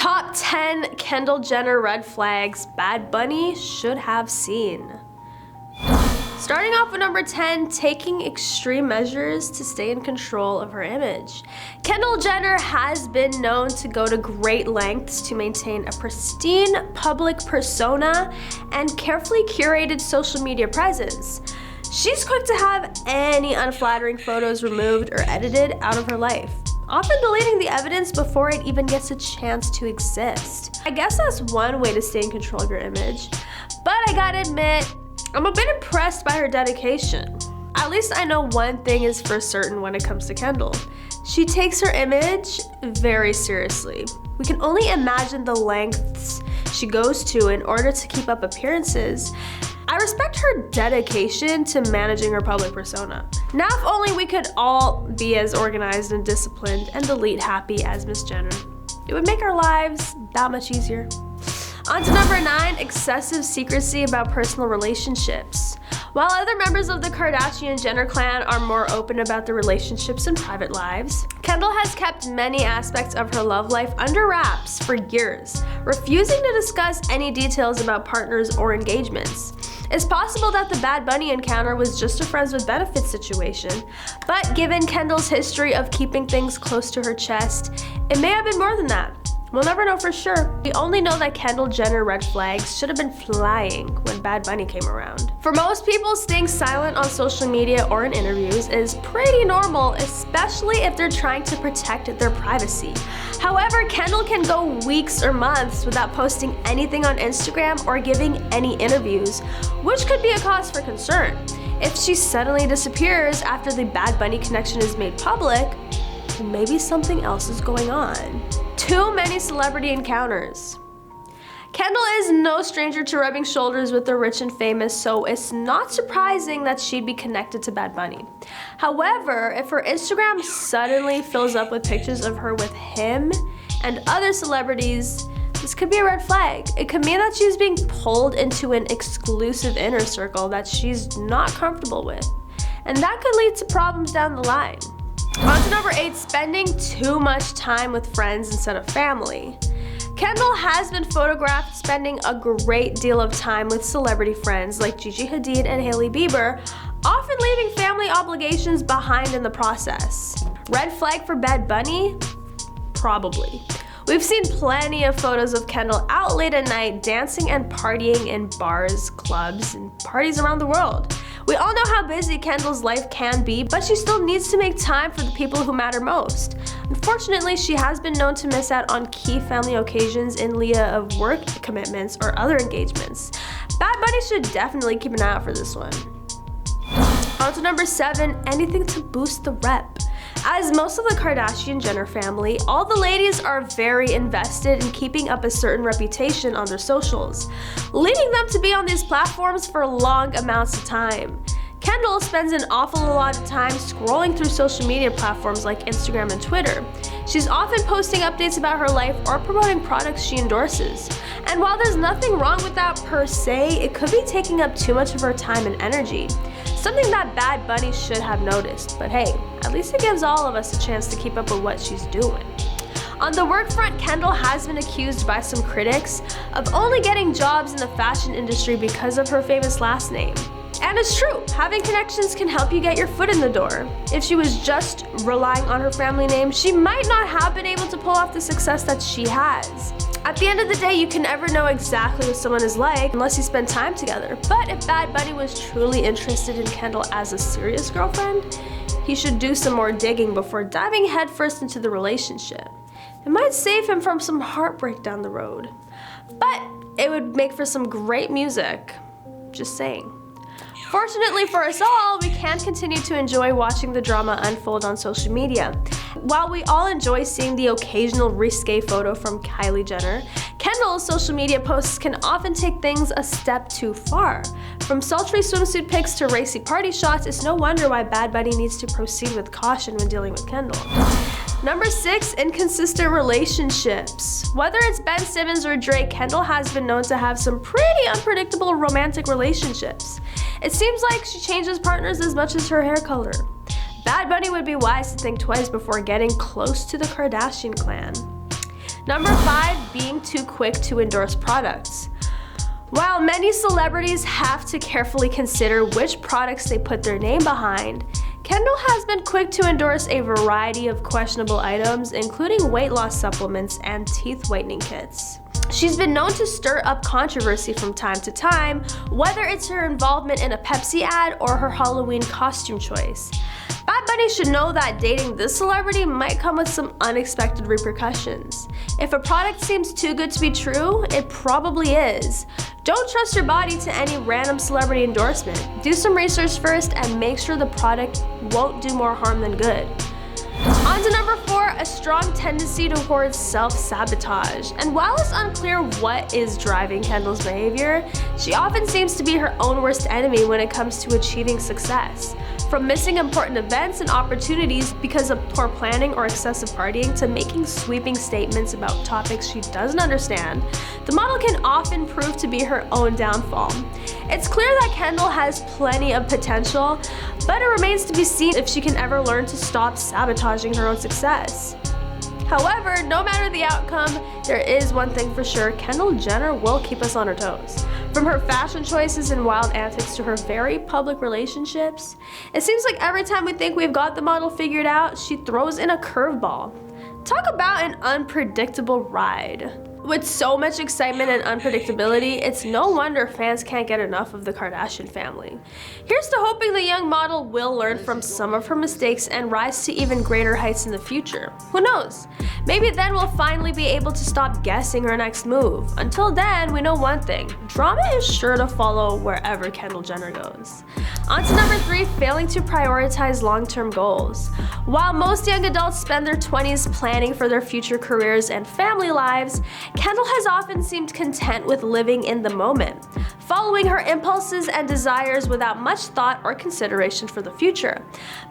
Top 10 Kendall Jenner red flags Bad Bunny should have seen. Starting off with number 10, taking extreme measures to stay in control of her image. Kendall Jenner has been known to go to great lengths to maintain a pristine public persona and carefully curated social media presence. She's quick to have any unflattering photos removed or edited out of her life, often deleting the evidence before it even gets a chance to exist. I guess that's one way to stay in control of your image, but I gotta admit, I'm a bit impressed by her dedication. At least I know one thing is for certain when it comes to Kendall. She takes her image very seriously. We can only imagine the lengths she goes to in order to keep up appearances. I respect her dedication to managing her public persona. Now if only we could all be as organized and disciplined and delete happy as Miss Jenner. It would make our lives that much easier. On to number 9, excessive secrecy about personal relationships. While other members of the Kardashian Jenner clan are more open about their relationships and private lives, Kendall has kept many aspects of her love life under wraps for years, refusing to discuss any details about partners or engagements. It's possible that the Bad Bunny encounter was just a friends with benefits situation, but given Kendall's history of keeping things close to her chest, it may have been more than that. We'll never know for sure. We only know that Kendall Jenner red flags should have been flying when Bad Bunny came around. For most people, staying silent on social media or in interviews is pretty normal, especially if they're trying to protect their privacy. However, Kendall can go weeks or months without posting anything on Instagram or giving any interviews, which could be a cause for concern. If she suddenly disappears after the Bad Bunny connection is made public, then maybe something else is going on. Too many celebrity encounters. Kendall is no stranger to rubbing shoulders with the rich and famous, so it's not surprising that she'd be connected to Bad Bunny. However, if her Instagram suddenly fills up with pictures of her with him and other celebrities, this could be a red flag. It could mean that she's being pulled into an exclusive inner circle that she's not comfortable with, and that could lead to problems down the line. On to number 8, spending too much time with friends instead of family. Kendall has been photographed spending a great deal of time with celebrity friends like Gigi Hadid and Hailey Bieber, often leaving family obligations behind in the process. Red flag for Bad Bunny? Probably. We've seen plenty of photos of Kendall out late at night dancing and partying in bars, clubs, and parties around the world. We all know how busy Kendall's life can be, but she still needs to make time for the people who matter most. Unfortunately, she has been known to miss out on key family occasions in lieu of work commitments or other engagements. Bad Bunny should definitely keep an eye out for this one. On to number 7, anything to boost the rep. As most of the Kardashian Jenner family, all the ladies are very invested in keeping up a certain reputation on their socials, leading them to be on these platforms for long amounts of time. Kendall spends an awful lot of time scrolling through social media platforms like Instagram and Twitter. She's often posting updates about her life or promoting products she endorses. And while there's nothing wrong with that per se, it could be taking up too much of her time and energy. Something that Bad Bunny should have noticed, but hey, at least it gives all of us a chance to keep up with what she's doing. On the work front, Kendall has been accused by some critics of only getting jobs in the fashion industry because of her famous last name. And it's true, having connections can help you get your foot in the door. If she was just relying on her family name, she might not have been able to pull off the success that she has. At the end of the day, you can never know exactly what someone is like unless you spend time together. But if Bad Bunny was truly interested in Kendall as a serious girlfriend, he should do some more digging before diving headfirst into the relationship. It might save him from some heartbreak down the road. But it would make for some great music. Just saying. Fortunately for us all, we can continue to enjoy watching the drama unfold on social media. While we all enjoy seeing the occasional risque photo from Kylie Jenner, Kendall's social media posts can often take things a step too far. From sultry swimsuit pics to racy party shots, it's no wonder why Bad Bunny needs to proceed with caution when dealing with Kendall. Number 6, inconsistent relationships. Whether it's Ben Simmons or Drake, Kendall has been known to have some pretty unpredictable romantic relationships. It seems like she changes partners as much as her hair color. Bad Bunny would be wise to think twice before getting close to the Kardashian clan. Number 5, being too quick to endorse products. While many celebrities have to carefully consider which products they put their name behind, Kendall has been quick to endorse a variety of questionable items, including weight loss supplements and teeth whitening kits. She's been known to stir up controversy from time to time, whether it's her involvement in a Pepsi ad or her Halloween costume choice. Bad Bunny should know that dating this celebrity might come with some unexpected repercussions. If a product seems too good to be true, it probably is. Don't trust your body to any random celebrity endorsement. Do some research first and make sure the product won't do more harm than good. On to number 4, a strong tendency towards self-sabotage. And while it's unclear what is driving Kendall's behavior, she often seems to be her own worst enemy when it comes to achieving success. From missing important events and opportunities because of poor planning or excessive partying to making sweeping statements about topics she doesn't understand, the model can often prove to be her own downfall. It's clear that Kendall has plenty of potential, but it remains to be seen if she can ever learn to stop sabotaging her own success. However, no matter the outcome, there is one thing for sure: Kendall Jenner will keep us on her toes. From her fashion choices and wild antics to her very public relationships, it seems like every time we think we've got the model figured out, she throws in a curveball. Talk about an unpredictable ride. With so much excitement and unpredictability, it's no wonder fans can't get enough of the Kardashian family. Here's to hoping the young model will learn from some of her mistakes and rise to even greater heights in the future. Who knows? Maybe then we'll finally be able to stop guessing her next move. Until then, we know one thing: drama is sure to follow wherever Kendall Jenner goes. On to number 3, failing to prioritize long-term goals. While most young adults spend their 20s planning for their future careers and family lives, Kendall has often seemed content with living in the moment, following her impulses and desires without much thought or consideration for the future.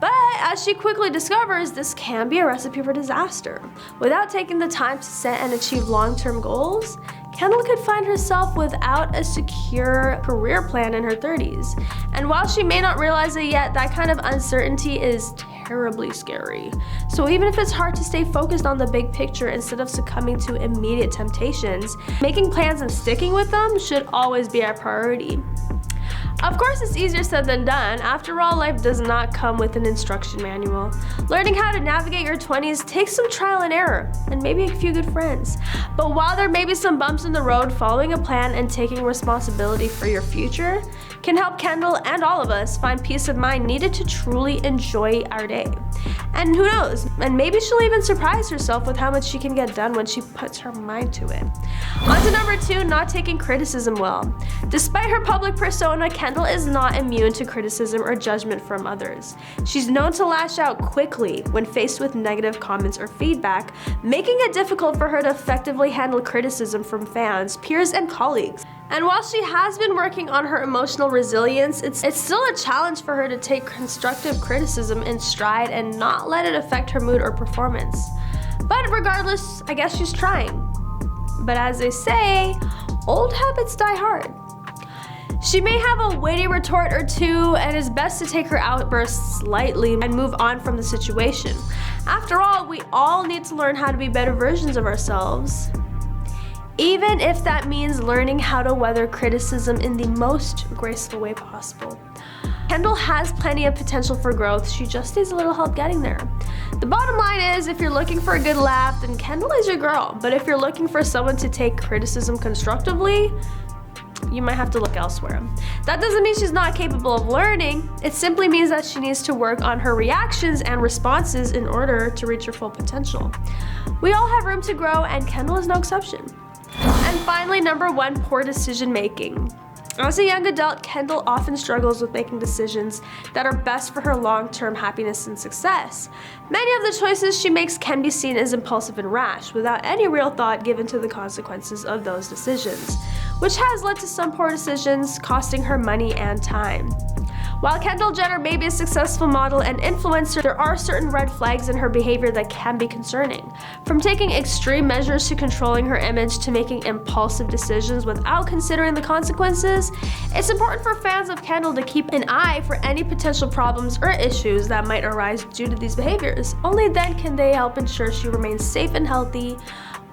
But as she quickly discovers, this can be a recipe for disaster. Without taking the time to set and achieve long-term goals, Kendall could find herself without a secure career plan in her 30s. And while she may not realize it yet, that kind of uncertainty is terribly scary. So even if it's hard to stay focused on the big picture instead of succumbing to immediate temptations, making plans and sticking with them should always be our priority. Of course, it's easier said than done. After all, life does not come with an instruction manual. Learning how to navigate your 20s takes some trial and error, and maybe a few good friends. But while there may be some bumps in the road, following a plan and taking responsibility for your future can help Kendall and all of us find peace of mind needed to truly enjoy our day. And who knows, and maybe she'll even surprise herself with how much she can get done when she puts her mind to it. On to number 2, not taking criticism well. Despite her public persona, Kendall is not immune to criticism or judgment from others. She's known to lash out quickly when faced with negative comments or feedback, making it difficult for her to effectively handle criticism from fans, peers, and colleagues. And while she has been working on her emotional resilience, it's still a challenge for her to take constructive criticism in stride and not let it affect her mood or performance. But regardless, I guess she's trying. But as they say, old habits die hard. She may have a witty retort or two, and it's best to take her outbursts lightly and move on from the situation. After all, we all need to learn how to be better versions of ourselves, even if that means learning how to weather criticism in the most graceful way possible. Kendall has plenty of potential for growth, she just needs a little help getting there. The bottom line is, if you're looking for a good laugh, then Kendall is your girl. But if you're looking for someone to take criticism constructively, you might have to look elsewhere. That doesn't mean she's not capable of learning. It simply means that she needs to work on her reactions and responses in order to reach her full potential. We all have room to grow, and Kendall is no exception. And finally, number 1, poor decision making. As a young adult, Kendall often struggles with making decisions that are best for her long-term happiness and success. Many of the choices she makes can be seen as impulsive and rash, without any real thought given to the consequences of those decisions, which has led to some poor decisions costing her money and time. While Kendall Jenner may be a successful model and influencer, there are certain red flags in her behavior that can be concerning. From taking extreme measures to controlling her image to making impulsive decisions without considering the consequences, it's important for fans of Kendall to keep an eye for any potential problems or issues that might arise due to these behaviors. Only then can they help ensure she remains safe and healthy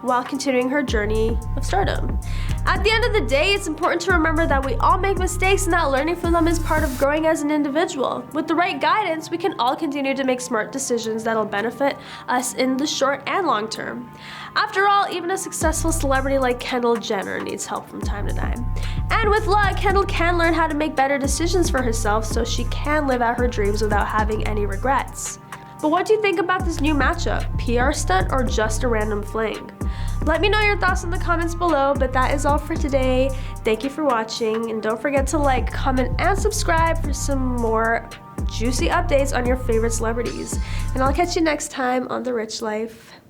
while continuing her journey of stardom. At the end of the day, it's important to remember that we all make mistakes and that learning from them is part of growing as an individual. With the right guidance, we can all continue to make smart decisions that'll benefit us in the short and long term. After all, even a successful celebrity like Kendall Jenner needs help from time to time. And with luck, Kendall can learn how to make better decisions for herself so she can live out her dreams without having any regrets. But what do you think about this new matchup? PR stunt or just a random fling? Let me know your thoughts in the comments below, but that is all for today. Thank you for watching, and don't forget to like, comment, and subscribe for some more juicy updates on your favorite celebrities. And I'll catch you next time on The Rich Life.